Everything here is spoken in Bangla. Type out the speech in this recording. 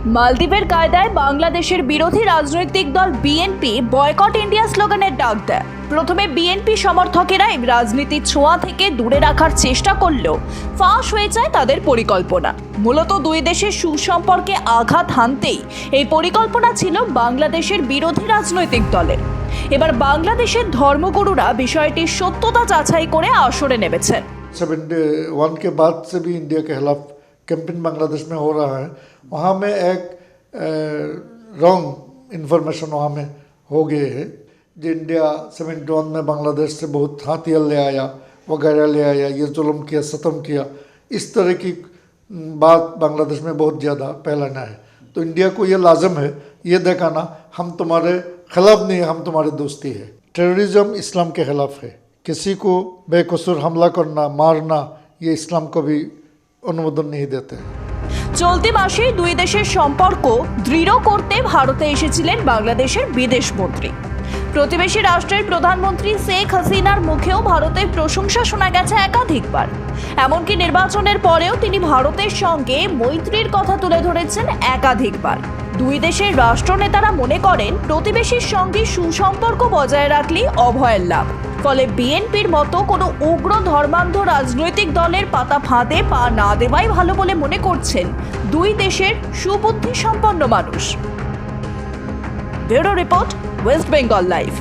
মালদ্বীপের কায়দায় বাংলাদেশের বিরোধী রাজনৈতিক দল বিএনপি বয়কট ইন্ডিয়া স্লোগানের ডাক দেয়। প্রথমে বিএনপি সমর্থকেরা এই রাজনীতির ছোঁয়া থেকে দূরে রাখার চেষ্টা করলেও ফাঁস হয়ে যায় তাদের পরিকল্পনা। মূলত দুই দেশের সুসম্পর্কে আঘাত হানতেই এই পরিকল্পনা ছিল বাংলাদেশের বিরোধী রাজনৈতিক দলের। এবার বাংলাদেশের ধর্মগুরুরা বিষয়টির সত্যতা যাচাই করে আসরে নেমেছেন। 71 के बाद से भी इंडिया के खिलाफ कैंपेन बांग्लादेश में हो रहा है। वहाँ में एक रॉन्ग इन्फॉर्मेशन वहाँ में हो गए है जो इंडिया 71 में बांग्लादेश से बहुत हथियार ले आया वगैरह ले आया, ये जुल्म किया, सितम किया, इस तरह की बात बांग्लादेश में बहुत ज़्यादा फैलाना है। तो इंडिया को ये लाजम है ये दिखाना हम तुम्हारे खिलाफ नहीं, हम तुम्हारे दोस्ती है। टेररिज्म इस्लाम के खिलाफ है। किसी को बेकसूर हमला करना, मारना, ये इस्लाम को भी অনুমোদন नहीं देते हैं। চলতি মাসে দুই দেশের সম্পর্ক দৃঢ় করতে ভারতে এসেছিলেন বাংলাদেশের বিদেশ মন্ত্রী। প্রতিবেশী রাষ্ট্রের প্রধানমন্ত্রী শেখ হাসিনার মুখেও ভারতের প্রশংসা শোনা গেছে একাধিকবার। এমনকি নির্বাচনের পরেও তিনি ভারতের সঙ্গে মৈত্রীর কথা তুলে ধরেছেন একাধিকবার। দুই দেশের রাষ্ট্রনেতারা মনে করেন প্রতিবেশীর সঙ্গে সুসম্পর্ক বজায় রাখলেই অভয়ের লাভ। ফলে বিএনপির মতো কোনো উগ্র ধর্মান্ধ রাজনৈতিক দলের পাতা ফাঁদে পা না দেওয়াই ভালো বলে মনে করছেন দুই দেশের সুবুদ্ধি সম্পন্ন মানুষ। Bureau report, West Bengal live.